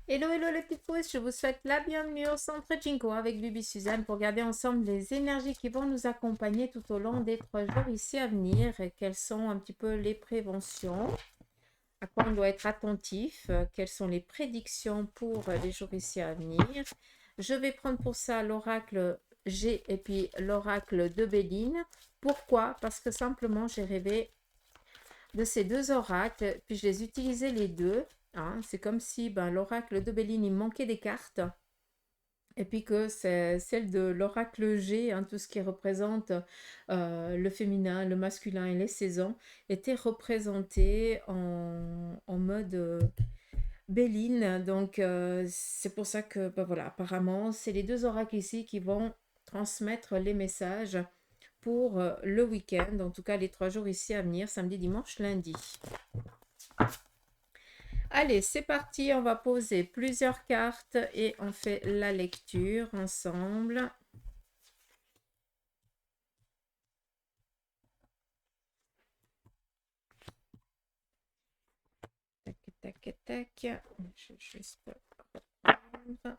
Hello, hello les petites pousses, je vous souhaite la bienvenue au centre Jinko avec Bibi Suzanne pour regarder ensemble les énergies qui vont nous accompagner tout au long des 3 jours ici à venir et quelles sont un petit peu les préventions, à quoi on doit être attentif, quelles sont les prédictions pour les jours ici à venir. Je vais prendre pour ça l'oracle G et puis l'oracle de Béline. Pourquoi? Parce que simplement j'ai rêvé de ces deux oracles, puis je les utilisais les deux. Hein. C'est comme si l'oracle de Béline, il manquait des cartes. Et puis que c'est celle de l'oracle G, hein, tout ce qui représente le féminin, le masculin et les saisons, était représenté en mode Béline. Donc c'est pour ça que voilà, apparemment, c'est les deux oracles ici qui vont transmettre les messages pour le week-end, en tout cas les 3 jours ici à venir, samedi, dimanche, lundi. Allez, c'est parti, on va poser plusieurs cartes et on fait la lecture ensemble. Tac, tac, tac. Je vais juste reprendre.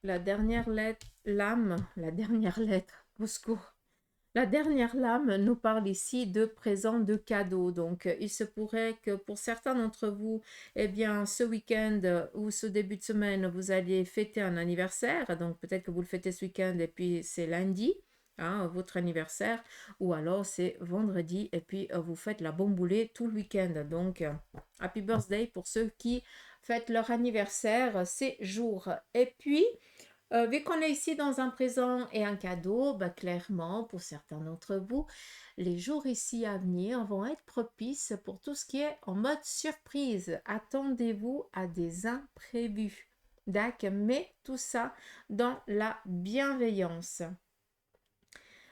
La dernière lettre, lame, la dernière lettre, au secours. La dernière lame nous parle ici de présent, de cadeau. Donc, il se pourrait que pour certains d'entre vous, eh bien, ce week-end ou ce début de semaine, vous alliez fêter un anniversaire. Donc, peut-être que vous le fêtez ce week-end et puis c'est lundi, hein, votre anniversaire. Ou alors, c'est vendredi et puis vous faites la bomboulée tout le week-end. Donc, happy birthday pour ceux qui fêtent leur anniversaire ces jours. Et puis, vu qu'on est ici dans un présent et un cadeau, clairement, pour certains d'entre vous, les jours ici à venir vont être propices pour tout ce qui est en mode surprise. Attendez-vous à des imprévus. D'accord, mais tout ça dans la bienveillance.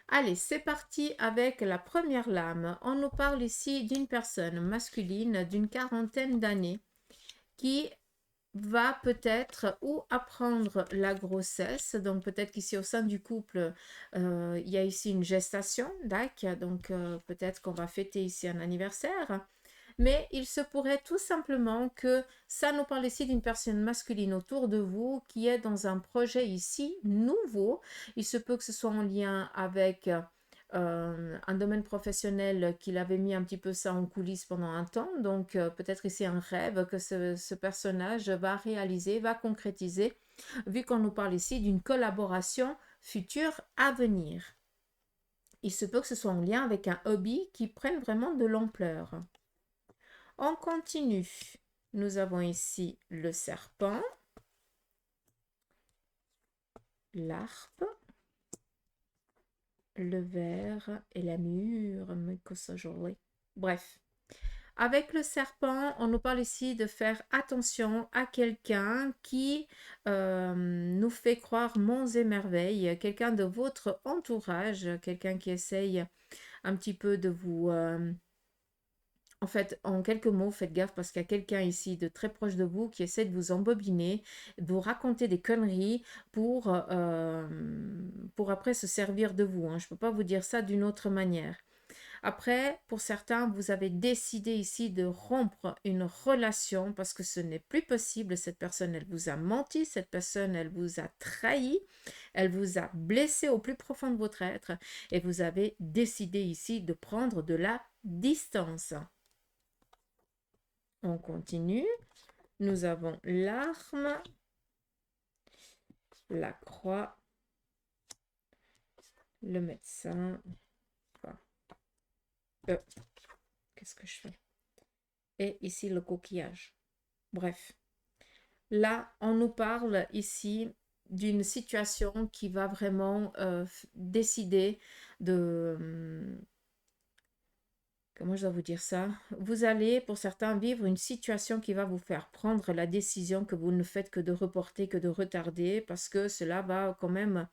Allez, c'est parti avec la première lame. On nous parle ici d'une personne masculine d'une quarantaine d'années qui va peut-être ou apprendre la grossesse, donc peut-être qu'ici au sein du couple, il y a ici une gestation, d'accord, donc peut-être qu'on va fêter ici un anniversaire, mais il se pourrait tout simplement que ça nous parle ici d'une personne masculine autour de vous qui est dans un projet ici nouveau. Il se peut que ce soit en lien avec un domaine professionnel qu'il avait mis un petit peu ça en coulisses pendant un temps. Donc peut-être ici un rêve que ce personnage va réaliser, va concrétiser, vu qu'on nous parle ici d'une collaboration future à venir. Il se peut que ce soit en lien avec un hobby qui prenne vraiment de l'ampleur. On continue. Nous avons ici le serpent, l'arpe, le ver et la mûre. Mais que ça jolie. Bref. Avec le serpent, on nous parle ici de faire attention à quelqu'un qui nous fait croire monts et merveilles, quelqu'un de votre entourage, quelqu'un qui essaye un petit peu de vous... En fait, en quelques mots, faites gaffe parce qu'il y a quelqu'un ici de très proche de vous qui essaie de vous embobiner, de vous raconter des conneries pour après se servir de vous. Hein. Je ne peux pas vous dire ça d'une autre manière. Après, pour certains, vous avez décidé ici de rompre une relation parce que ce n'est plus possible. Cette personne, elle vous a menti, cette personne, elle vous a trahi, elle vous a blessé au plus profond de votre être et vous avez décidé ici de prendre de la distance. On continue. Nous avons l'arme, la croix, le médecin. Enfin, qu'est-ce que je fais? Et ici le coquillage. Bref. Là, on nous parle ici d'une situation qui va vraiment décider de... comment je dois vous dire ça? Vous allez, pour certains, vivre une situation qui va vous faire prendre la décision que vous ne faites que de reporter, que de retarder, parce que cela va quand même,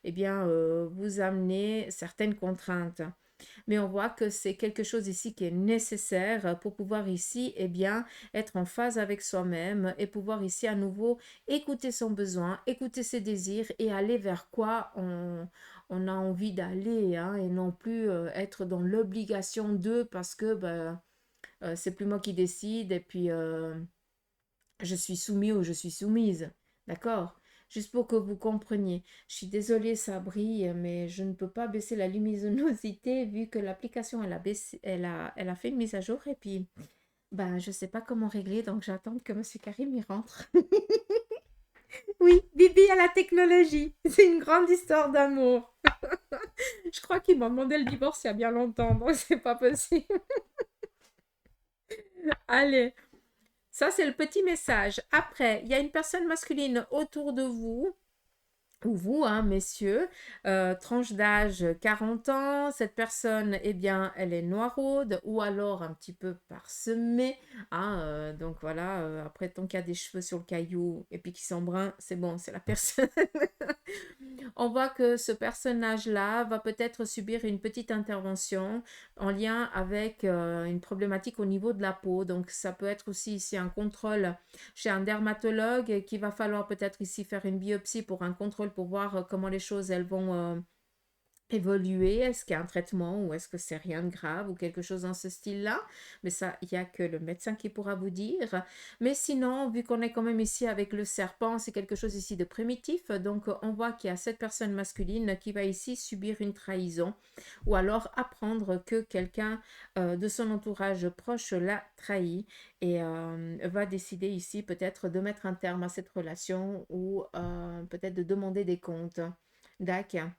eh bien, vous amener certaines contraintes. Mais on voit que c'est quelque chose ici qui est nécessaire pour pouvoir ici, eh bien, être en phase avec soi-même et pouvoir ici à nouveau écouter son besoin, écouter ses désirs et aller vers quoi on a envie d'aller, hein, et non plus être dans l'obligation de parce que ben, c'est plus moi qui décide et puis je suis soumis ou je suis soumise. D'accord? Juste pour que vous compreniez. Je suis désolée, ça brille, mais je ne peux pas baisser la luminosité vu que l'application, elle a fait une mise à jour et puis, ben, je ne sais pas comment régler, donc j'attends que Monsieur Karim y rentre. Oui, Bibi à la technologie. C'est une grande histoire d'amour. Je crois qu'il m'a demandé le divorce il y a bien longtemps, donc c'est pas possible. Allez, ça c'est le petit message. Après, il y a une personne masculine autour de vous ou vous, hein, messieurs, tranche d'âge 40 ans, cette personne, eh bien, elle est noiraude ou alors un petit peu parsemée, hein, donc voilà, après, tant qu'il y a des cheveux sur le caillou et puis qu'ils sont bruns, c'est bon, c'est la personne. On voit que ce personnage-là va peut-être subir une petite intervention en lien avec une problématique au niveau de la peau, donc ça peut être aussi ici un contrôle chez un dermatologue qu'il va falloir peut-être ici faire une biopsie pour un contrôle pour voir comment les choses elles vont évoluer. Est-ce qu'il y a un traitement ou est-ce que c'est rien de grave ou quelque chose dans ce style-là? Mais ça, il n'y a que le médecin qui pourra vous dire. Mais sinon, vu qu'on est quand même ici avec le serpent, c'est quelque chose ici de primitif. Donc, on voit qu'il y a cette personne masculine qui va ici subir une trahison ou alors apprendre que quelqu'un de son entourage proche l'a trahi et va décider ici peut-être de mettre un terme à cette relation ou peut-être de demander des comptes. D'accord.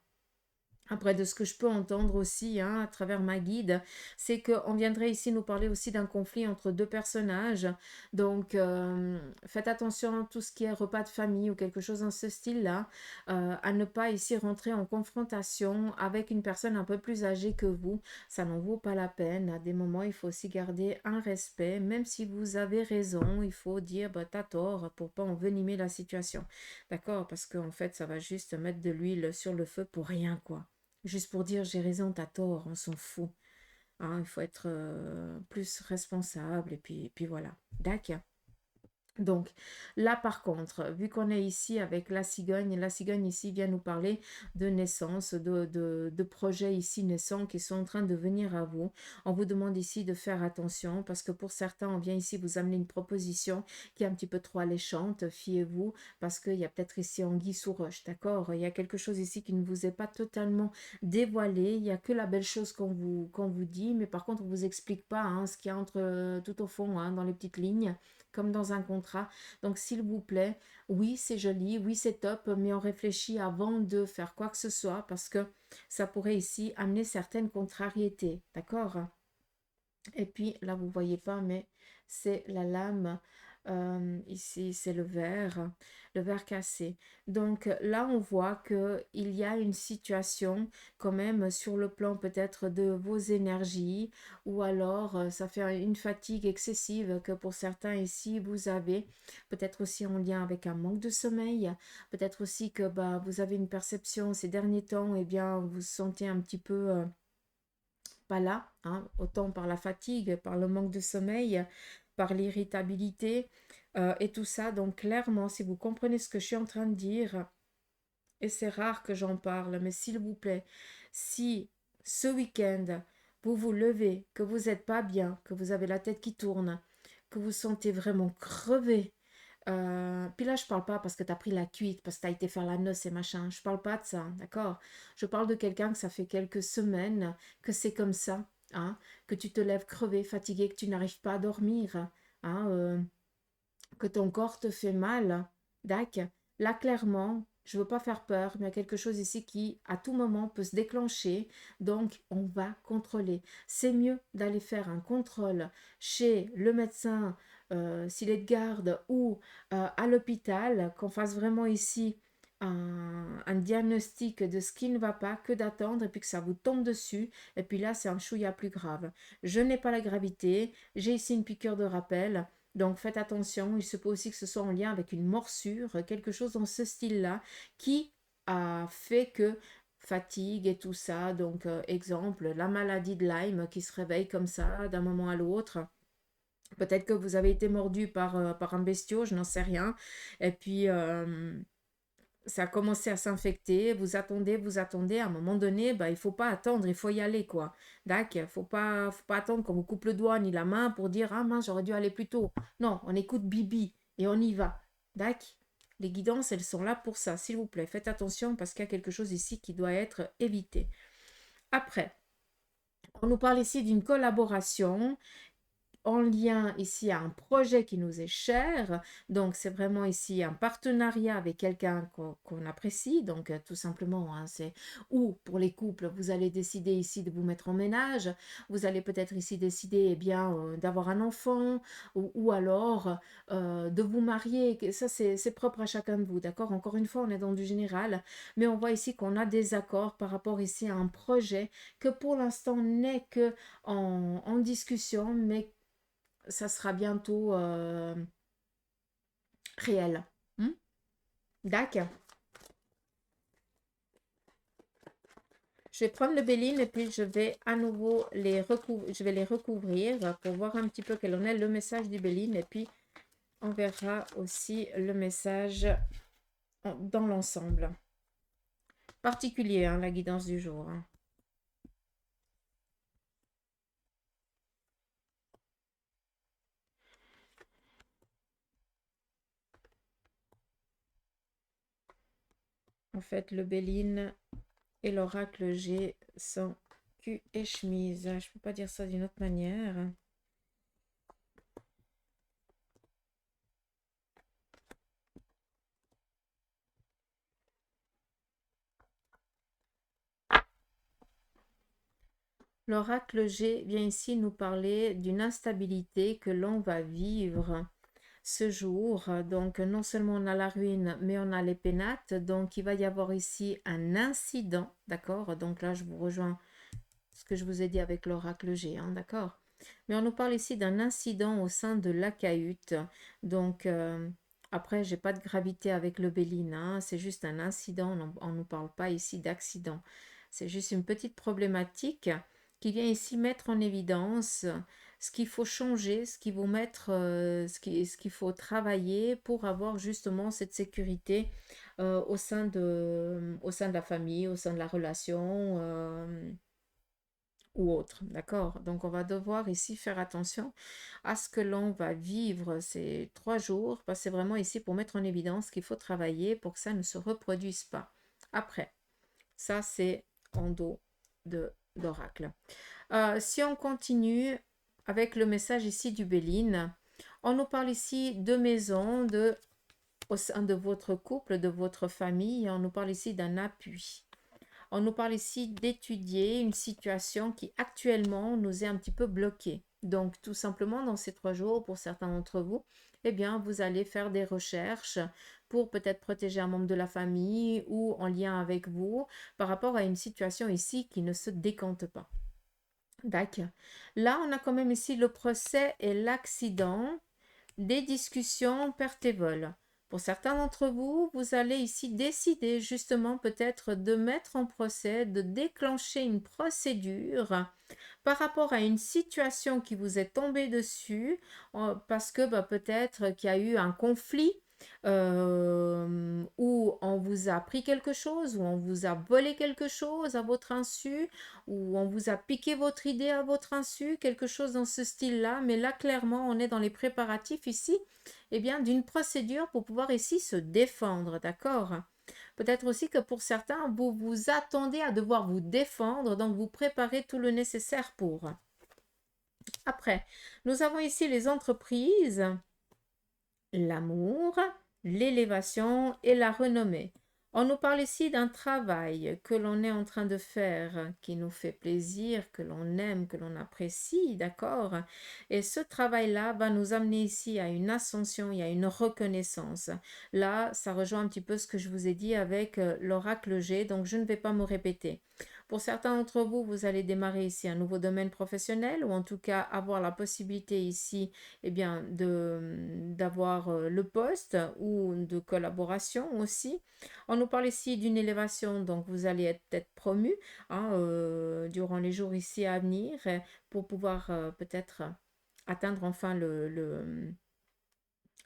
Après, de ce que je peux entendre aussi, hein, à travers ma guide, c'est qu'on viendrait ici nous parler aussi d'un conflit entre deux personnages. Donc, faites attention à tout ce qui est repas de famille ou quelque chose dans ce style-là, à ne pas ici rentrer en confrontation avec une personne un peu plus âgée que vous. Ça n'en vaut pas la peine. À des moments, il faut aussi garder un respect. Même si vous avez raison, il faut dire, bah, t'as tort pour pas envenimer la situation. D'accord? Parce qu'en fait, ça va juste mettre de l'huile sur le feu pour rien, quoi. Juste pour dire j'ai raison, t'as tort, on s'en fout. Hein, il faut être plus responsable et puis voilà. D'accord. Donc là par contre, vu qu'on est ici avec la cigogne ici vient nous parler de naissance, de projets ici naissants qui sont en train de venir à vous. On vous demande ici de faire attention parce que pour certains, on vient ici vous amener une proposition qui est un petit peu trop alléchante, fiez-vous, parce qu'il y a peut-être ici anguille sous roche, d'accord? Il y a quelque chose ici qui ne vous est pas totalement dévoilé, il n'y a que la belle chose qu'on vous dit, mais par contre on ne vous explique pas hein, ce qu'il y a entre, tout au fond, hein, dans les petites lignes comme dans un contrat. Donc, s'il vous plaît, oui, c'est joli, oui, c'est top, mais on réfléchit avant de faire quoi que ce soit parce que ça pourrait ici amener certaines contrariétés. D'accord? Et puis, là, vous ne voyez pas, mais c'est la lame. Ici, c'est le verre cassé. Donc là, on voit qu'il y a une situation quand même sur le plan peut-être de vos énergies ou alors ça fait une fatigue excessive que pour certains ici, vous avez peut-être aussi en lien avec un manque de sommeil, peut-être aussi que bah, vous avez une perception ces derniers temps, eh bien, vous vous sentez un petit peu pas là, hein, autant par la fatigue, par le manque de sommeil, par l'irritabilité et tout ça. Donc clairement, si vous comprenez ce que je suis en train de dire, et c'est rare que j'en parle, mais s'il vous plaît, si ce week-end, vous vous levez, que vous n'êtes pas bien, que vous avez la tête qui tourne, que vous sentez vraiment crevé, puis là, je parle pas parce que tu as pris la cuite, parce que tu as été faire la noce et machin. Je parle pas de ça, d'accord? Je parle de quelqu'un que ça fait quelques semaines que c'est comme ça, hein, que tu te lèves crevé, fatigué, que tu n'arrives pas à dormir, hein, que ton corps te fait mal. D'accord? Là, clairement, je veux pas faire peur, mais il y a quelque chose ici qui, à tout moment, peut se déclencher. Donc, on va contrôler. C'est mieux d'aller faire un contrôle chez le médecin, s'il est de garde, ou à l'hôpital, qu'on fasse vraiment ici un diagnostic de ce qui ne va pas, que d'attendre et puis que ça vous tombe dessus. Et puis là, c'est un chouïa plus grave. Je n'ai pas la gravité. J'ai ici une piqûre de rappel. Donc faites attention, il se peut aussi que ce soit en lien avec une morsure, quelque chose dans ce style-là, qui a fait que fatigue et tout ça. Donc, exemple, la maladie de Lyme qui se réveille comme ça d'un moment à l'autre. Peut-être que vous avez été mordu par un bestiau, je n'en sais rien. Et puis, ça a commencé à s'infecter, vous attendez, à un moment donné, bah, il faut pas attendre, il faut y aller, quoi. D'accord, faut pas attendre qu'on vous coupe le doigt ni la main pour dire, ah mince, j'aurais dû aller plus tôt. Non, on écoute Bibi et on y va. D'accord. Les guidances, elles sont là pour ça, s'il vous plaît. Faites attention parce qu'il y a quelque chose ici qui doit être évité. Après, on nous parle ici d'une collaboration en lien ici à un projet qui nous est cher. Donc, c'est vraiment ici un partenariat avec quelqu'un qu'on apprécie. Donc, tout simplement, hein, c'est ou pour les couples, vous allez décider ici de vous mettre en ménage. Vous allez peut-être ici décider eh bien, d'avoir un enfant ou alors de vous marier. Ça, c'est propre à chacun de vous. D'accord? Encore une fois, on est dans du général. Mais on voit ici qu'on a des accords par rapport ici à un projet que pour l'instant n'est que en discussion, mais ça sera bientôt réel. Hmm. D'accord. Je vais prendre le Béline et puis je vais à nouveau je vais les recouvrir pour voir un petit peu quel en est le message du Béline et puis on verra aussi le message dans l'ensemble. Particulier, hein, la guidance du jour. Hein. En fait, le Béline et l'oracle G sont cul et chemise. Je peux pas dire ça d'une autre manière. L'oracle G vient ici nous parler d'une instabilité que l'on va vivre ce jour. Donc, non seulement on a la ruine, mais on a les pénates. Donc, il va y avoir ici un incident, d'accord? Donc là, je vous rejoins ce que je vous ai dit avec l'oracle G, hein, d'accord? Mais on nous parle ici d'un incident au sein de la cahute. Donc, après, j'ai pas de gravité avec le Béline, hein, c'est juste un incident. On ne nous parle pas ici d'accident. C'est juste une petite problématique qui vient ici mettre en évidence ce qu'il faut changer, ce qu'il faut mettre, ce qu'il faut travailler pour avoir justement cette sécurité au sein de la famille, au sein de la relation. Ou autre, d'accord? Donc on va devoir ici faire attention à ce que l'on va vivre ces 3 jours, parce que c'est vraiment ici pour mettre en évidence qu'il faut travailler pour que ça ne se reproduise pas. Après, ça c'est en dos d'oracle. Si on continue avec le message ici du Béline, on nous parle ici de maison, au sein de votre couple, de votre famille, on nous parle ici d'un appui. On nous parle ici d'étudier une situation qui actuellement nous est un petit peu bloquée. Donc tout simplement dans ces 3 jours, pour certains d'entre vous, eh bien vous allez faire des recherches pour peut-être protéger un membre de la famille ou en lien avec vous par rapport à une situation ici qui ne se décante pas. D'accord. Là, on a quand même ici le procès et l'accident, des discussions perte et vol. Pour certains d'entre vous, vous allez ici décider justement peut-être de mettre en procès, de déclencher une procédure par rapport à une situation qui vous est tombée dessus, parce que peut-être qu'il y a eu un conflit, où on vous a pris quelque chose, où on vous a volé quelque chose à votre insu, où on vous a piqué votre idée à votre insu, quelque chose dans ce style-là. Mais là, clairement, on est dans les préparatifs ici, eh bien, d'une procédure pour pouvoir ici se défendre, d'accord? Peut-être aussi que pour certains, vous vous attendez à devoir vous défendre, donc vous préparez tout le nécessaire pour. Après, nous avons ici les entreprises, l'amour, l'élévation et la renommée. On nous parle ici d'un travail que l'on est en train de faire, qui nous fait plaisir, que l'on aime, que l'on apprécie, d'accord? Et ce travail-là va nous amener ici à une ascension et à une reconnaissance. Là, ça rejoint un petit peu ce que je vous ai dit avec l'oracle G, donc je ne vais pas me répéter. Pour certains d'entre vous, vous allez démarrer ici un nouveau domaine professionnel ou en tout cas avoir la possibilité ici eh bien, d'avoir le poste ou de collaboration aussi. On nous parle ici d'une élévation, donc vous allez être peut-être promu hein, durant les jours ici à venir pour pouvoir peut-être atteindre enfin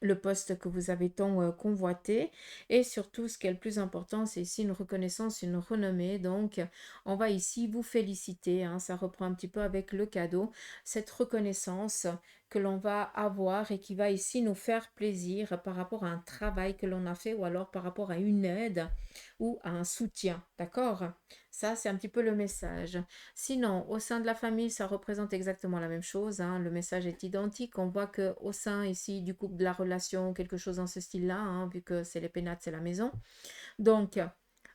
le poste que vous avez tant convoité. Et surtout, ce qui est le plus important, c'est ici une reconnaissance, une renommée. Donc, on va ici vous féliciter. Hein, ça reprend un petit peu avec le cadeau. Cette reconnaissance que l'on va avoir et qui va ici nous faire plaisir par rapport à un travail que l'on a fait ou alors par rapport à une aide ou à un soutien. D'accord? Ça, c'est un petit peu le message. Sinon, au sein de la famille, ça représente exactement la même chose. Hein. Le message est identique. On voit qu'au sein ici du couple, de la relation, quelque chose dans ce style-là, hein, vu que c'est les pénates, c'est la maison. Donc,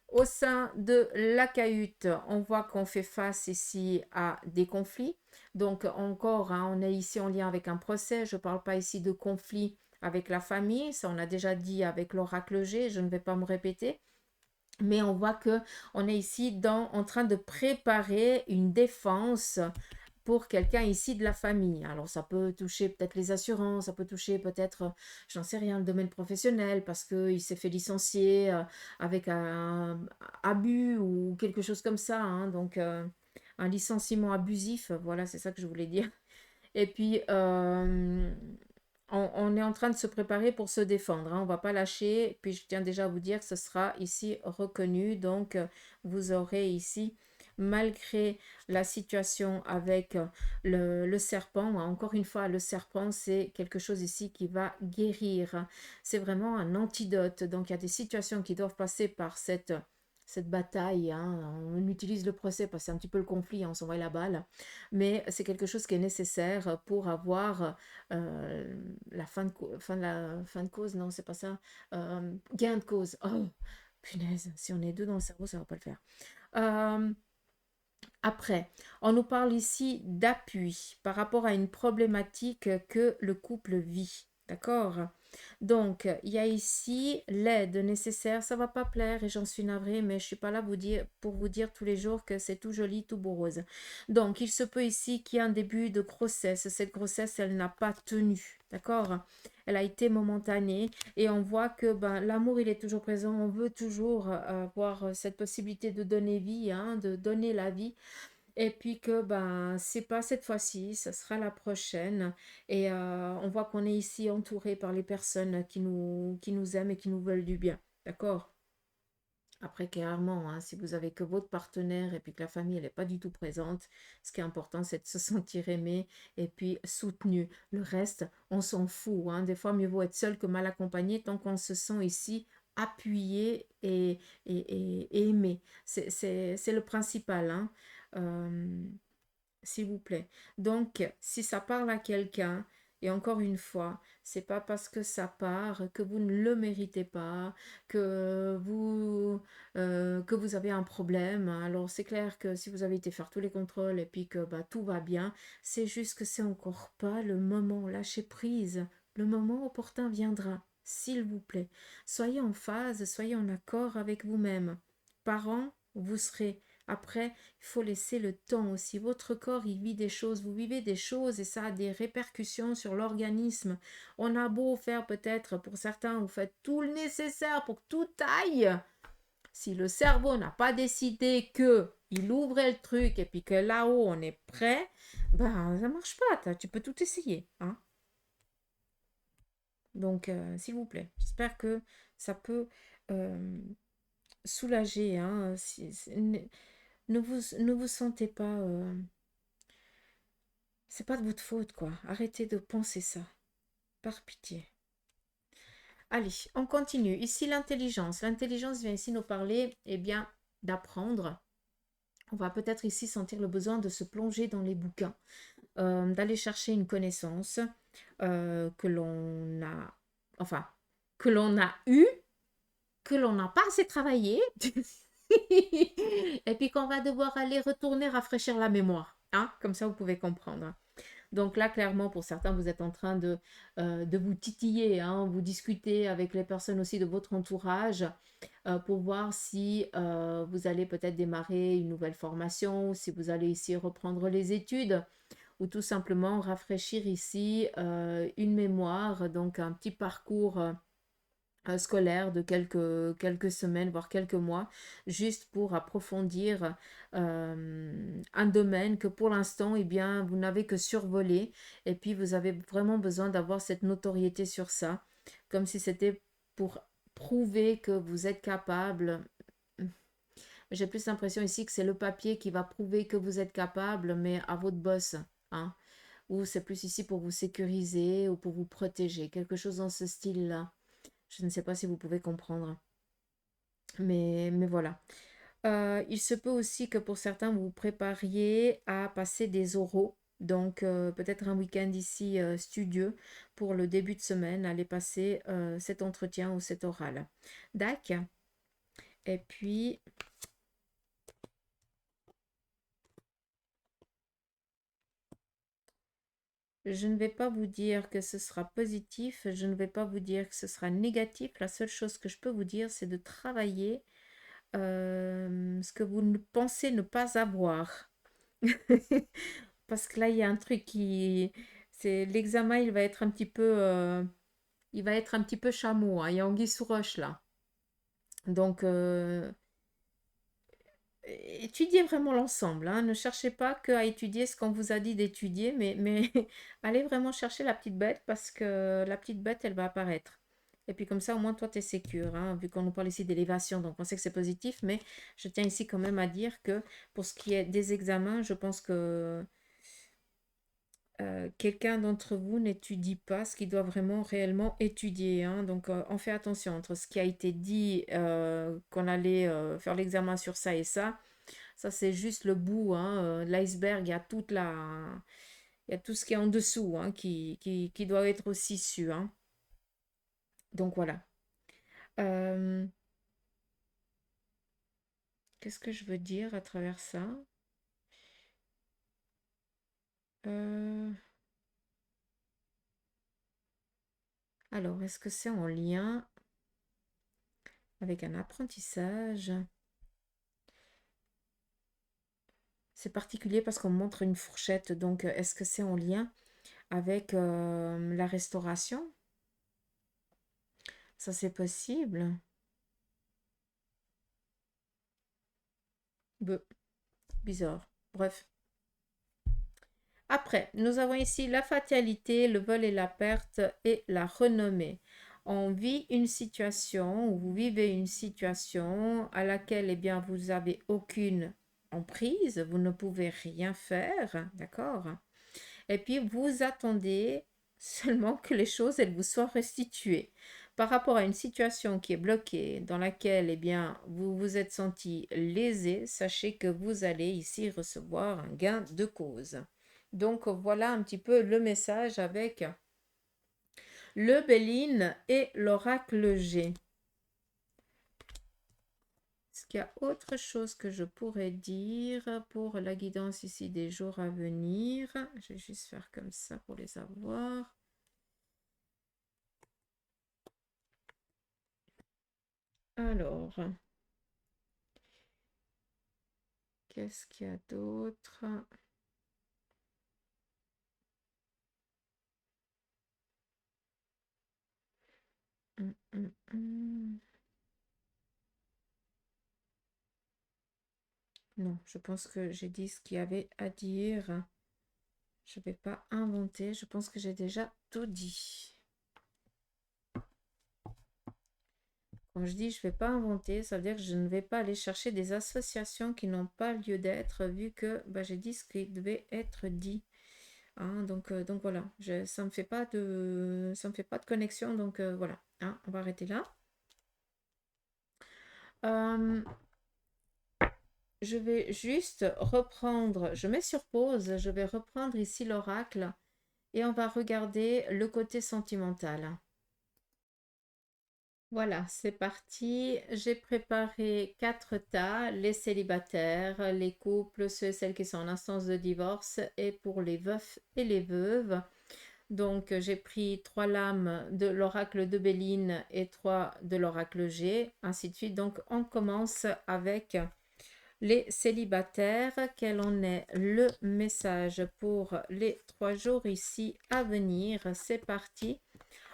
au sein de la cahute, on voit qu'on fait face ici à des conflits. Donc, encore, hein, on est ici en lien avec un procès. Je ne parle pas ici de conflit avec la famille. Ça, on a déjà dit avec l'oracle G. Je ne vais pas me répéter. Mais on voit que on est ici en train de préparer une défense pour quelqu'un ici de la famille. Alors ça peut toucher peut-être les assurances, ça peut toucher peut-être, j'en sais rien, le domaine professionnel parce qu'il s'est fait licencier avec un abus ou quelque chose comme ça. Hein. Donc un licenciement abusif, voilà, c'est ça que je voulais dire. Et puis, on est en train de se préparer pour se défendre. Hein. On ne va pas lâcher. Puis, je tiens déjà à vous dire que ce sera ici reconnu. Donc, vous aurez ici, malgré la situation avec le serpent, hein, encore une fois, le serpent, c'est quelque chose ici qui va guérir. C'est vraiment un antidote. Donc, il y a des situations qui doivent passer par cette bataille. Hein. On utilise le procès parce que c'est un petit peu le conflit, hein, on s'envoie la balle. Mais c'est quelque chose qui est nécessaire pour avoir la fin de cause, non, c'est pas ça. Gain de cause. Oh, punaise, si on est deux dans le cerveau, ça va pas le faire. Après, on nous parle ici d'appui par rapport à une problématique que le couple vit. D'accord? Donc, il y a ici l'aide nécessaire. Ça va pas plaire et j'en suis navrée, mais je suis pas là pour vous dire tous les jours que c'est tout joli, tout beau rose. Donc, il se peut ici qu'il y ait un début de grossesse. Cette grossesse, elle n'a pas tenu. D'accord? Elle a été momentanée et on voit que l'amour, il est toujours présent. On veut toujours avoir cette possibilité de donner vie, hein, de donner la vie. Et puis que c'est pas cette fois-ci, ça sera la prochaine. Et on voit qu'on est ici entouré par les personnes qui nous aiment et qui nous veulent du bien. D'accord? Après, clairement, hein, si vous avez que votre partenaire et puis que la famille, elle n'est pas du tout présente, ce qui est important, c'est de se sentir aimé et puis soutenu. Le reste, on s'en fout. Hein. Des fois, mieux vaut être seul que mal accompagné tant qu'on se sent ici appuyé et aimé. C'est le principal, hein. Euh, s'il vous plaît. Donc, si ça parle à quelqu'un, et encore une fois, c'est pas parce que ça part que vous ne le méritez pas, que vous avez un problème. Alors, c'est clair que si vous avez été faire tous les contrôles et puis que tout va bien, c'est juste que c'est encore pas le moment. Lâchez prise. Le moment opportun viendra. S'il vous plaît. Soyez en phase, soyez en accord avec vous-même. Parents, vous serez. Après, il faut laisser le temps aussi. Votre corps, il vit des choses, vous vivez des choses et ça a des répercussions sur l'organisme. On a beau faire peut-être, pour certains, vous faites tout le nécessaire pour que tout aille. Si le cerveau n'a pas décidé que il ouvrait le truc et puis que là-haut on est prêt, ça marche pas. Tu peux tout essayer. Hein. Donc, s'il vous plaît, j'espère que ça peut soulager. Hein, ne vous sentez pas. C'est pas de votre faute, quoi. Arrêtez de penser ça. Par pitié. Allez, on continue. Ici, l'intelligence. L'intelligence vient ici nous parler, eh bien, d'apprendre. On va peut-être ici sentir le besoin de se plonger dans les bouquins, d'aller chercher une connaissance que l'on a, enfin, que l'on a eue, que l'on n'a pas assez travaillé, et puis qu'on va devoir aller retourner rafraîchir la mémoire. Hein? Comme ça, vous pouvez comprendre. Donc là, clairement, pour certains, vous êtes en train de vous titiller, hein, vous discutez avec les personnes aussi de votre entourage pour voir si vous allez peut-être démarrer une nouvelle formation, ou si vous allez ici reprendre les études, ou tout simplement rafraîchir ici une mémoire, donc un petit parcours scolaire de quelques semaines, voire quelques mois, juste pour approfondir un domaine que pour l'instant, eh bien, vous n'avez que survolé, et puis vous avez vraiment besoin d'avoir cette notoriété sur ça, comme si c'était pour prouver que vous êtes capable. J'ai plus l'impression ici que c'est le papier qui va prouver que vous êtes capable, mais à votre boss, hein. Ou c'est plus ici pour vous sécuriser ou pour vous protéger, quelque chose dans ce style-là. Je ne sais pas si vous pouvez comprendre, mais voilà. Il se peut aussi que pour certains, vous vous prépariez à passer des oraux. Donc, peut-être un week-end ici studieux pour le début de semaine, aller passer cet entretien ou cet oral. D'accord. Et puis, je ne vais pas vous dire que ce sera positif, je ne vais pas vous dire que ce sera négatif. La seule chose que je peux vous dire, c'est de travailler ce que vous ne pensez ne pas avoir. Parce que là, il y a un truc qui... C'est l'examen, il va être un petit peu... il va être un petit peu chameau, hein. Il y a anguille sous roche, là. Donc, étudiez vraiment l'ensemble, hein. Ne cherchez pas que à étudier ce qu'on vous a dit d'étudier, mais allez vraiment chercher la petite bête parce que la petite bête, elle va apparaître. Et puis comme ça, au moins, toi, tu es sécure, hein, vu qu'on nous parle ici d'élévation, donc on sait que c'est positif, mais je tiens ici quand même à dire que pour ce qui est des examens, je pense que quelqu'un d'entre vous n'étudie pas ce qu'il doit vraiment réellement étudier, hein. Donc, on fait attention entre ce qui a été dit, qu'on allait faire l'examen sur ça et ça. Ça, c'est juste le bout, hein, de l'iceberg. Il y a tout ce qui est en dessous, hein, qui doit être aussi su, hein. Donc, voilà. Euh, Qu'est-ce que je veux dire à travers ça? Euh, alors, est-ce que c'est en lien avec un apprentissage? C'est particulier parce qu'on montre une fourchette, donc est-ce que c'est en lien avec la restauration? Ça, c'est possible. Be- Bizarre. Bref. Après, nous avons ici la fatalité, le vol et la perte et la renommée. On vit une situation, ou vous vivez une situation à laquelle, eh bien, vous n'avez aucune emprise, vous ne pouvez rien faire, d'accord? Et puis, vous attendez seulement que les choses, elles vous soient restituées. Par rapport à une situation qui est bloquée, dans laquelle, eh bien, vous vous êtes senti lésé, sachez que vous allez ici recevoir un gain de cause. Donc, voilà un petit peu le message avec le Béline et l'oracle G. Est-ce qu'il y a autre chose que je pourrais dire pour la guidance ici des jours à venir? Je vais juste faire comme ça pour les avoir. Alors, qu'est-ce qu'il y a d'autre? Hum, hum, hum. Non, je pense que j'ai dit ce qu'il y avait à dire. Je ne vais pas inventer. Je pense que j'ai déjà tout dit. Quand je dis je ne vais pas inventer, ça veut dire que je ne vais pas aller chercher des associations qui n'ont pas lieu d'être, vu que bah, j'ai dit ce qui devait être dit. Hein, donc voilà, ça me fait pas de connexion, donc voilà, hein, on va arrêter là. Euh, je vais juste reprendre, je mets sur pause, je vais reprendre ici l'oracle et on va regarder le côté sentimental. Voilà, c'est parti. J'ai préparé 4 tas, les célibataires, les couples, ceux et celles qui sont en instance de divorce, et pour les veufs et les veuves. Donc, j'ai pris 3 lames de l'oracle de Béline et 3 de l'oracle G, ainsi de suite. Donc, on commence avec les célibataires. Quel en est le message pour les 3 jours ici à venir? C'est parti.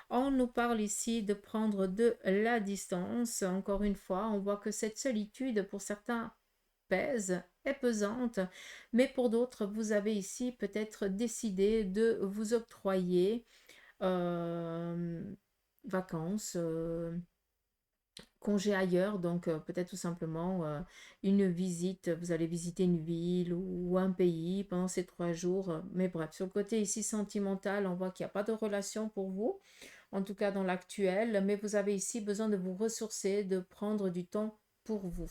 On nous parle ici de prendre de la distance. Encore une fois, on voit que cette solitude, pour certains, pèse, est pesante, mais pour d'autres, vous avez ici peut-être décidé de vous octroyer euh, vacances, congé ailleurs, donc peut-être tout simplement une visite, vous allez visiter une ville ou un pays pendant ces 3 jours, mais bref, sur le côté ici sentimental, on voit qu'il n'y a pas de relation pour vous, en tout cas dans l'actuel, mais vous avez ici besoin de vous ressourcer, de prendre du temps pour vous.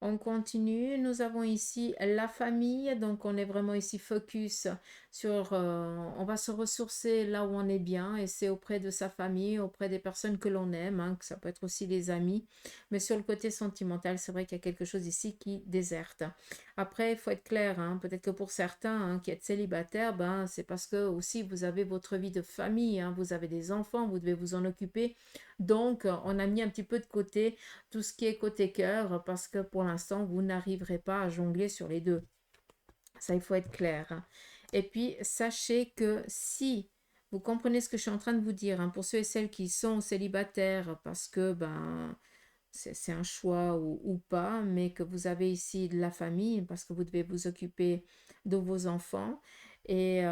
On continue, nous avons ici la famille, donc on est vraiment ici focus sur, on va se ressourcer là où on est bien et c'est auprès de sa famille, auprès des personnes que l'on aime, hein, que ça peut être aussi les amis, mais sur le côté sentimental, c'est vrai qu'il y a quelque chose ici qui déserte. Après, il faut être clair, hein, peut-être que pour certains hein, qui êtes célibataires, ben, c'est parce que aussi vous avez votre vie de famille, hein, vous avez des enfants, vous devez vous en occuper, donc on a mis un petit peu de côté tout ce qui est côté cœur, parce que pour l'instant, vous n'arriverez pas à jongler sur les deux. Ça, il faut être clair. Et puis, sachez que si vous comprenez ce que je suis en train de vous dire, hein, pour ceux et celles qui sont célibataires, parce que ben, c'est un choix ou pas, mais que vous avez ici de la famille, parce que vous devez vous occuper de vos enfants, et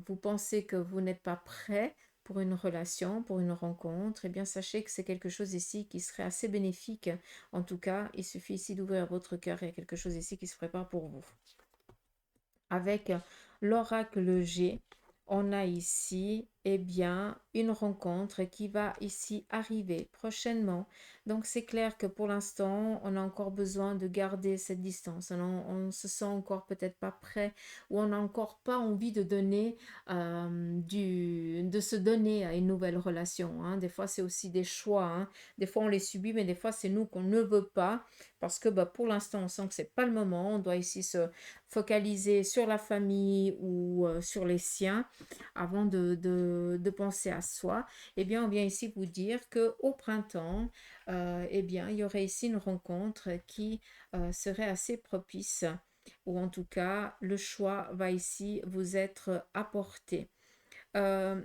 vous pensez que vous n'êtes pas prêt pour une relation, pour une rencontre, eh bien sachez que c'est quelque chose ici qui serait assez bénéfique. En tout cas, il suffit ici d'ouvrir votre cœur, il y a quelque chose ici qui se prépare pour vous. Avec l'oracle G, on a ici eh bien, une rencontre qui va ici arriver prochainement. Donc c'est clair que pour l'instant, on a encore besoin de garder cette distance. On se sent encore peut-être pas prêt ou on n'a encore pas envie de donner de se donner à une nouvelle relation, hein. Des fois, c'est aussi des choix, hein. Des fois, on les subit, mais des fois, c'est nous qu'on ne veut pas parce que bah, pour l'instant, on sent que c'est pas le moment. On doit ici se focaliser sur la famille ou sur les siens avant de penser à soi, eh bien, on vient ici vous dire qu'au printemps, eh bien, il y aurait ici une rencontre qui serait assez propice, ou en tout cas, le choix va ici vous être apporté. Euh,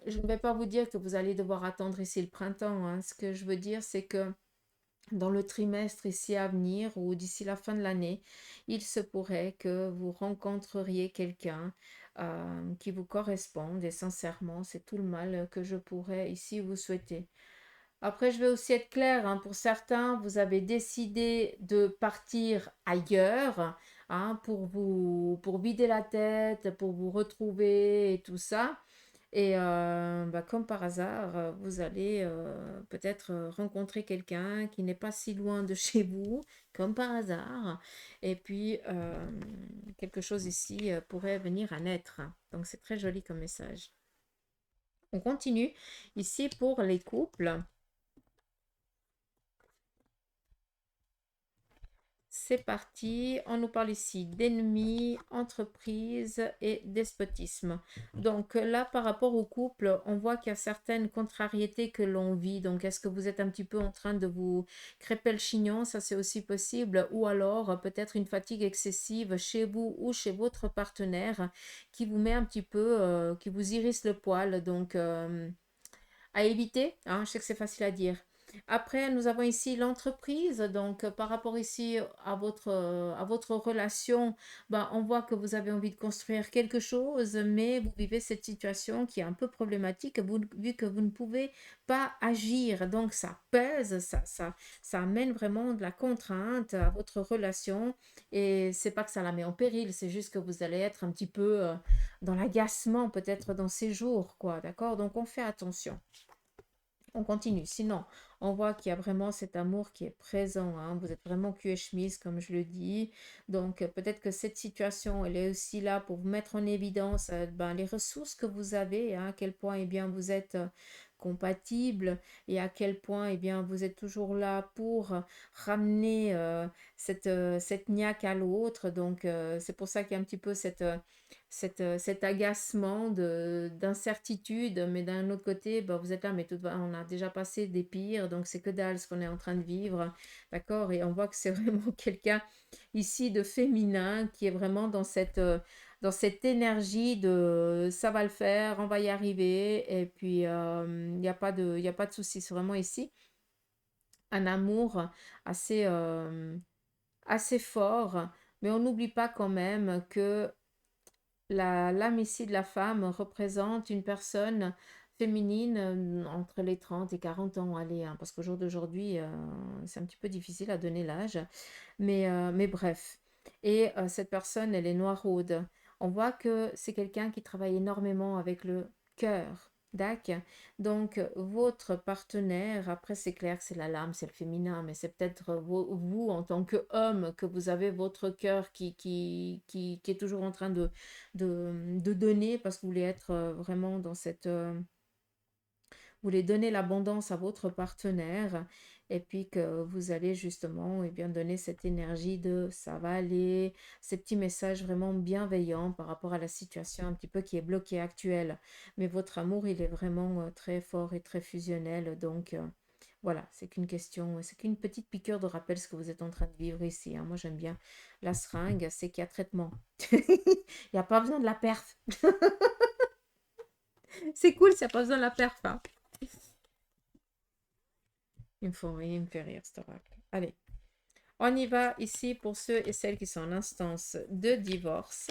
je ne vais pas vous dire que vous allez devoir attendre ici le printemps, hein. Ce que je veux dire, c'est que dans le trimestre ici à venir ou d'ici la fin de l'année, il se pourrait que vous rencontreriez quelqu'un qui vous corresponde et sincèrement, c'est tout le mal que je pourrais ici vous souhaiter. Après, je vais aussi être claire, hein, pour certains, vous avez décidé de partir ailleurs hein, pour vider la tête, pour vous retrouver et tout ça. Et bah, comme par hasard, vous allez peut-être rencontrer quelqu'un qui n'est pas si loin de chez vous, comme par hasard. Et puis, quelque chose ici pourrait venir à naître. Donc, c'est très joli comme message. On continue ici pour les couples. C'est parti, on nous parle ici d'ennemis, entreprise et despotisme. Donc là, par rapport au couple, on voit qu'il y a certaines contrariétés que l'on vit. Donc est-ce que vous êtes un petit peu en train de vous crêper le chignon? Ça, c'est aussi possible. Ou alors peut-être une fatigue excessive chez vous ou chez votre partenaire qui vous met un petit peu, qui vous irrisse le poil. Donc à éviter, hein, je sais que c'est facile à dire. Après, nous avons ici l'entreprise. Donc, par rapport ici à votre relation, ben, on voit que vous avez envie de construire quelque chose, mais vous vivez cette situation qui est un peu problématique vu que vous ne pouvez pas agir. Donc, ça pèse, ça amène vraiment de la contrainte à votre relation. Et c'est pas que ça la met en péril, c'est juste que vous allez être un petit peu dans l'agacement peut-être dans ces jours, quoi. D'accord? Donc, on fait attention. On continue. Sinon, on voit qu'il y a vraiment cet amour qui est présent, hein. Vous êtes vraiment cul et chemise, comme je le dis. Donc, peut-être que cette situation, elle est aussi là pour vous mettre en évidence ben, les ressources que vous avez, hein, à quel point eh bien, vous êtes compatible, et à quel point eh bien, vous êtes toujours là pour ramener cette niaque à l'autre. Donc, c'est pour ça qu'il y a un petit peu cet agacement d'incertitude, mais d'un autre côté, bah, vous êtes là, mais on a déjà passé des pires, donc c'est que dalle ce qu'on est en train de vivre, d'accord? Et on voit que c'est vraiment quelqu'un ici de féminin qui est vraiment dans cette énergie de ça va le faire, on va y arriver, et puis il y a pas de souci, c'est vraiment ici un amour assez, assez fort, mais on n'oublie pas quand même que l'âme ici de la femme représente une personne féminine entre les 30 et 40 ans, allez, hein, parce qu'au jour d'aujourd'hui, c'est un petit peu difficile à donner l'âge, mais bref. Et cette personne, elle est noiraude. On voit que c'est quelqu'un qui travaille énormément avec le cœur. D'accord. Donc, votre partenaire, après, c'est clair que c'est la lame, c'est le féminin, mais c'est peut-être vous, en tant qu'homme, que vous avez votre cœur qui est toujours en train de donner parce que vous voulez être vraiment dans cette, vous voulez donner l'abondance à votre partenaire, et puis que vous allez justement eh bien, donner cette énergie de ça va aller, ces petits messages vraiment bienveillants par rapport à la situation un petit peu qui est bloquée actuelle. Mais votre amour, il est vraiment très fort et très fusionnel. Donc voilà, c'est qu'une question, c'est qu'une petite piqûre de rappel ce que vous êtes en train de vivre ici, hein. Moi, j'aime bien la seringue, c'est qu'il y a traitement. Il n'y a pas besoin de la perf. C'est cool, ça n'a pas besoin de la perf, hein. Il me fait rire, cet oracle. Allez, on y va ici pour ceux et celles qui sont en instance de divorce.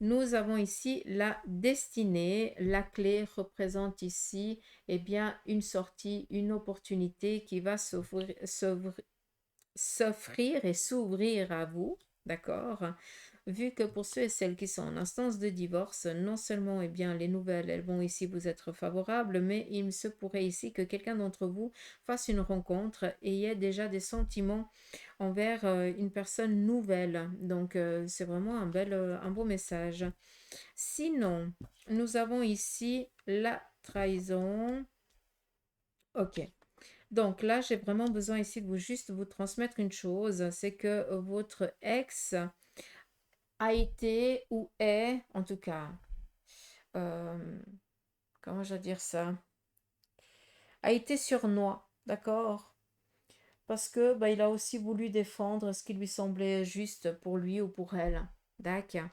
Nous avons ici la destinée. La clé représente ici eh bien, une sortie, une opportunité qui va s'offrir et s'ouvrir à vous. D'accord? Vu que pour ceux et celles qui sont en instance de divorce, non seulement eh bien, les nouvelles, elles vont ici vous être favorables, mais il se pourrait ici que quelqu'un d'entre vous fasse une rencontre et y ait déjà des sentiments envers une personne nouvelle. Donc, c'est vraiment un beau message. Sinon, nous avons ici la trahison. Ok. Donc là, j'ai vraiment besoin ici de juste vous transmettre une chose, c'est que votre ex a été ou est, en tout cas, euh, comment je vais dire ça, a été surnois, d'accord? Parce que bah, il a aussi voulu défendre ce qui lui semblait juste pour lui ou pour elle, d'accord?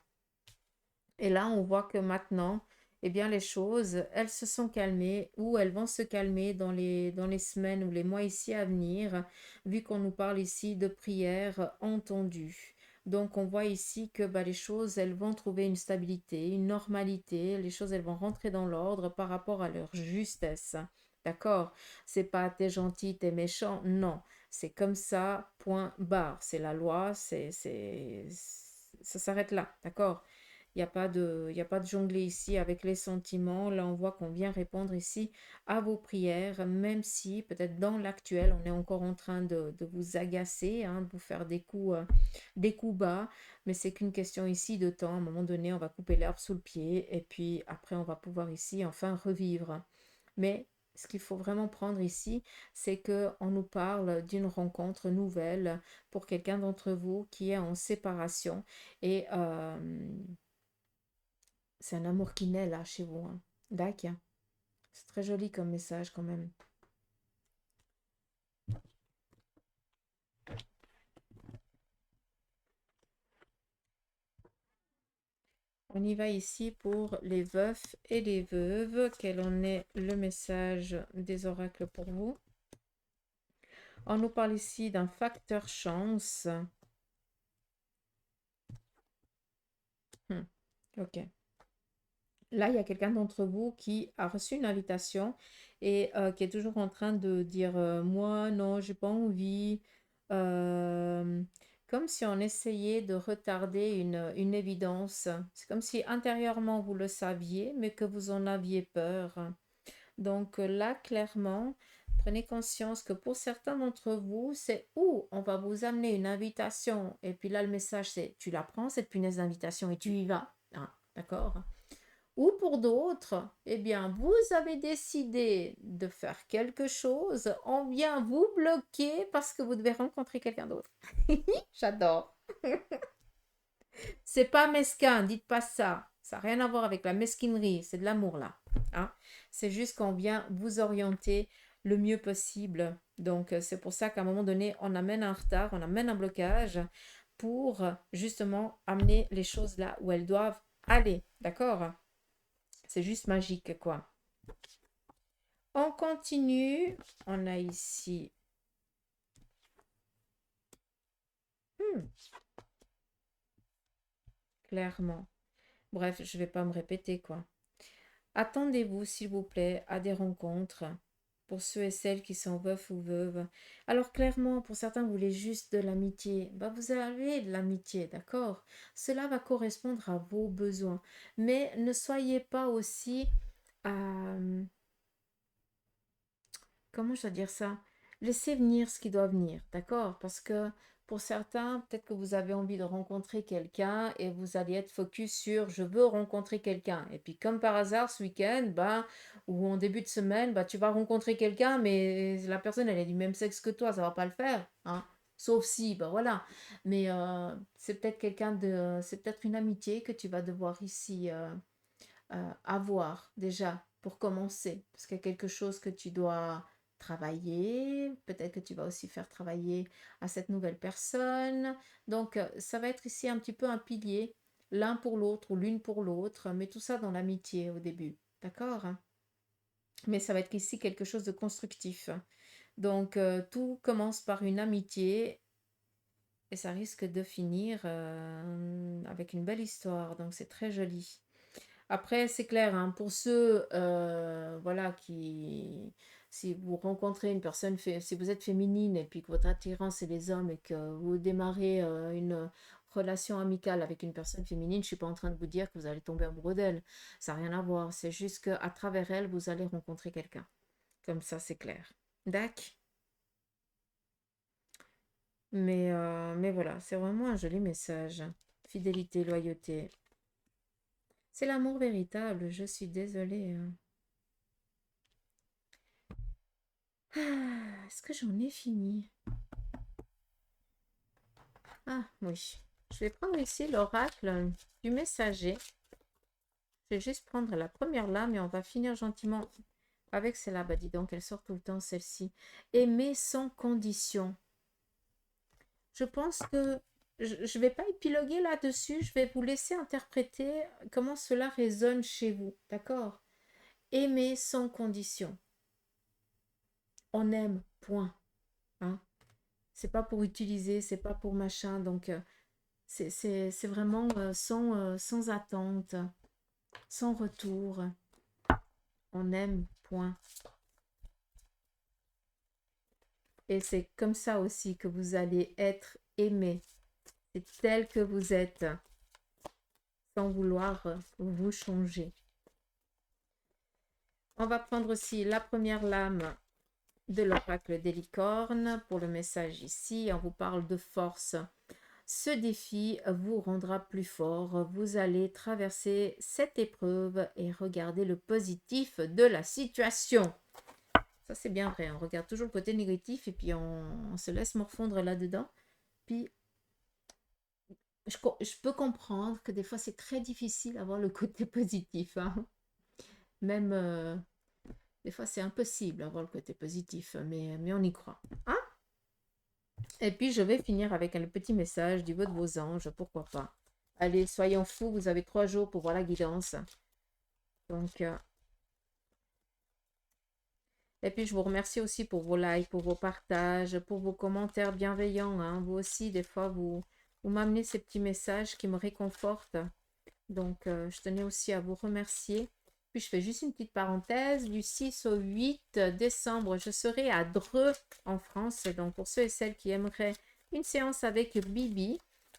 Et là, on voit que maintenant, eh bien, les choses, elles se sont calmées ou elles vont se calmer dans les semaines ou les mois ici à venir, vu qu'on nous parle ici de prières entendues. Donc, on voit ici que bah, les choses, elles vont trouver une stabilité, une normalité, les choses, elles vont rentrer dans l'ordre par rapport à leur justesse. D'accord? C'est pas t'es gentil, t'es méchant, non. C'est comme ça, point barre. C'est la loi, ça s'arrête là, d'accord? Il y a pas de jongler ici avec les sentiments. Là, on voit qu'on vient répondre ici à vos prières, même si peut-être dans l'actuel, on est encore en train de vous agacer, hein, de vous faire des coups bas. Mais c'est qu'une question ici de temps. À un moment donné, on va couper l'herbe sous le pied et puis après, on va pouvoir ici enfin revivre. Mais ce qu'il faut vraiment prendre ici, c'est que on nous parle d'une rencontre nouvelle pour quelqu'un d'entre vous qui est en séparation et c'est un amour qui naît là chez vous, hein. D'accord. C'est très joli comme message quand même. On y va ici pour les veufs et les veuves. Quel en est le message des oracles pour vous? On nous parle ici d'un facteur chance. Ok. Là, il y a quelqu'un d'entre vous qui a reçu une invitation et qui est toujours en train de dire moi, non, j'ai pas envie. Euh, Comme si on essayait de retarder une évidence. C'est comme si intérieurement vous le saviez, mais que vous en aviez peur. Donc là, clairement, prenez conscience que pour certains d'entre vous, c'est où on va vous amener une invitation. Et puis là, le message, c'est tu la prends, cette punaise d'invitation, et tu y vas. Ah, d'accord? Ou pour d'autres, eh bien, vous avez décidé de faire quelque chose, on vient vous bloquer parce que vous devez rencontrer quelqu'un d'autre. J'adore. C'est pas mesquin, dites pas ça. Ça n'a rien à voir avec la mesquinerie, c'est de l'amour là. Hein. C'est juste qu'on vient vous orienter le mieux possible. Donc, c'est pour ça qu'à un moment donné, on amène un retard, on amène un blocage pour justement amener les choses là où elles doivent aller. D'accord? C'est juste magique, quoi. On continue. On a ici. Hmm, clairement. Bref, je ne vais pas me répéter, quoi. Attendez-vous, s'il vous plaît, à des rencontres pour ceux et celles qui sont veufs ou veuves. Alors clairement, pour certains, vous voulez juste de l'amitié. Bah, vous avez de l'amitié, d'accord? Cela va correspondre à vos besoins. Mais ne soyez pas aussi... comment je dois dire ça? Laissez venir ce qui doit venir, d'accord? Parce que pour certains, peut-être que vous avez envie de rencontrer quelqu'un et vous allez être focus sur je veux rencontrer quelqu'un. Et puis comme par hasard, ce week-end, bah, ou en début de semaine, bah, tu vas rencontrer quelqu'un, mais la personne, elle est du même sexe que toi, ça va pas le faire, hein? Sauf si, bah voilà. Mais c'est peut-être c'est peut-être une amitié que tu vas devoir ici avoir déjà pour commencer. Parce qu'il y a quelque chose que tu dois travailler, peut-être que tu vas aussi faire travailler à cette nouvelle personne. Donc, ça va être ici un petit peu un pilier, l'un pour l'autre ou l'une pour l'autre, mais tout ça dans l'amitié au début. D'accord? Mais ça va être ici quelque chose de constructif. Donc, tout commence par une amitié et ça risque de finir avec une belle histoire. Donc, c'est très joli. Après, c'est clair, hein, pour ceux, voilà, qui, si vous rencontrez une personne, si vous êtes féminine et puis que votre attirance c'est les hommes et que vous démarrez une relation amicale avec une personne féminine, je ne suis pas en train de vous dire que vous allez tomber amoureux d'elle. Ça n'a rien à voir. C'est juste qu'à travers elle, vous allez rencontrer quelqu'un. Comme ça, c'est clair. D'accord? Mais voilà, c'est vraiment un joli message. Fidélité, loyauté. C'est l'amour véritable, je suis désolée. Hein. Ah, est-ce que j'en ai fini? Ah oui. Je vais prendre ici l'oracle du messager. Je vais juste prendre la première lame et on va finir gentiment avec celle-là. Bah dis donc, elle sort tout le temps celle-ci. Aimer sans condition. Je pense que je ne vais pas épiloguer là-dessus. Je vais vous laisser interpréter comment cela résonne chez vous. D'accord? Aimer sans condition. On aime, point. Hein? C'est pas pour utiliser, c'est pas pour machin. Donc, c'est vraiment sans attente, sans retour. On aime, point. Et c'est comme ça aussi que vous allez être aimé. C'est tel que vous êtes, sans vouloir vous changer. On va prendre aussi la première lame de l'oracle des licornes pour le message ici. On vous parle de force. Ce défi vous rendra plus fort. Vous allez traverser cette épreuve et regarder le positif de la situation. Ça, c'est bien vrai. On regarde toujours le côté négatif et puis on se laisse morfondre là-dedans. Puis, je peux comprendre que des fois, c'est très difficile d'avoir le côté positif. Hein. Même, des fois, c'est impossible d'avoir le côté positif, mais on y croit. Hein? Et puis, je vais finir avec un petit message du vœu de vos anges, pourquoi pas. Allez, soyons fous, vous avez 3 jours pour voir la guidance. Donc, et puis, je vous remercie aussi pour vos likes, pour vos partages, pour vos commentaires bienveillants. Hein. Vous aussi, des fois, vous m'amenez ces petits messages qui me réconfortent. Donc, je tenais aussi à vous remercier. Puis, je fais juste une petite parenthèse. Du 6 au 8 décembre, je serai à Dreux, en France. Donc, pour ceux et celles qui aimeraient une séance avec Bibi,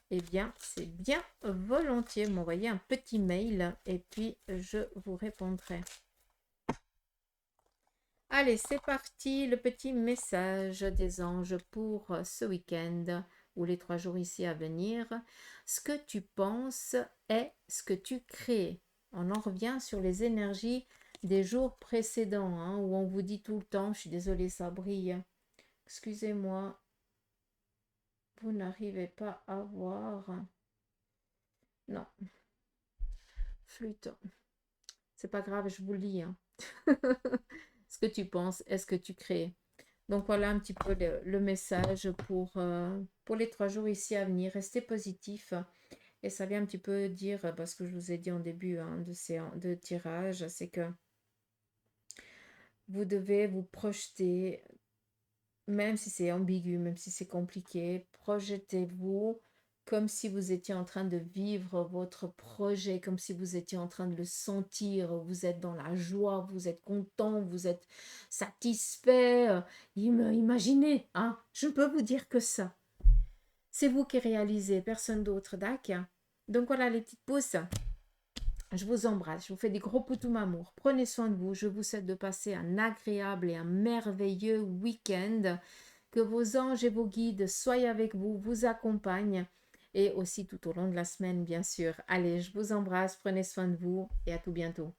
eh bien, c'est bien volontiers. Vous m'envoyez un petit mail et puis je vous répondrai. Allez, c'est parti, le petit message des anges pour ce week-end ou les 3 jours ici à venir. Ce que tu penses est ce que tu crées. On en revient sur les énergies des jours précédents, hein, où on vous dit tout le temps, je suis désolée, ça brille. Excusez-moi, vous n'arrivez pas à voir. Non, flûte. C'est pas grave, je vous le lis. Hein. Ce que tu penses, est-ce que tu crées? Donc voilà un petit peu le message pour les 3 jours ici à venir. Restez positif. Et ça vient un petit peu dire, parce que je vous ai dit en début hein, de tirage, c'est que vous devez vous projeter, même si c'est ambigu, même si c'est compliqué, projetez-vous comme si vous étiez en train de vivre votre projet, comme si vous étiez en train de le sentir, vous êtes dans la joie, vous êtes content, vous êtes satisfait. Imaginez, hein, je ne peux vous dire que ça. C'est vous qui réalisez, personne d'autre, d'accord? Donc voilà les petites pousses. Je vous embrasse, je vous fais des gros poutous amour. Prenez soin de vous. Je vous souhaite de passer un agréable et un merveilleux week-end. Que vos anges et vos guides soient avec vous, vous accompagnent. Et aussi tout au long de la semaine, bien sûr. Allez, je vous embrasse, prenez soin de vous et à tout bientôt.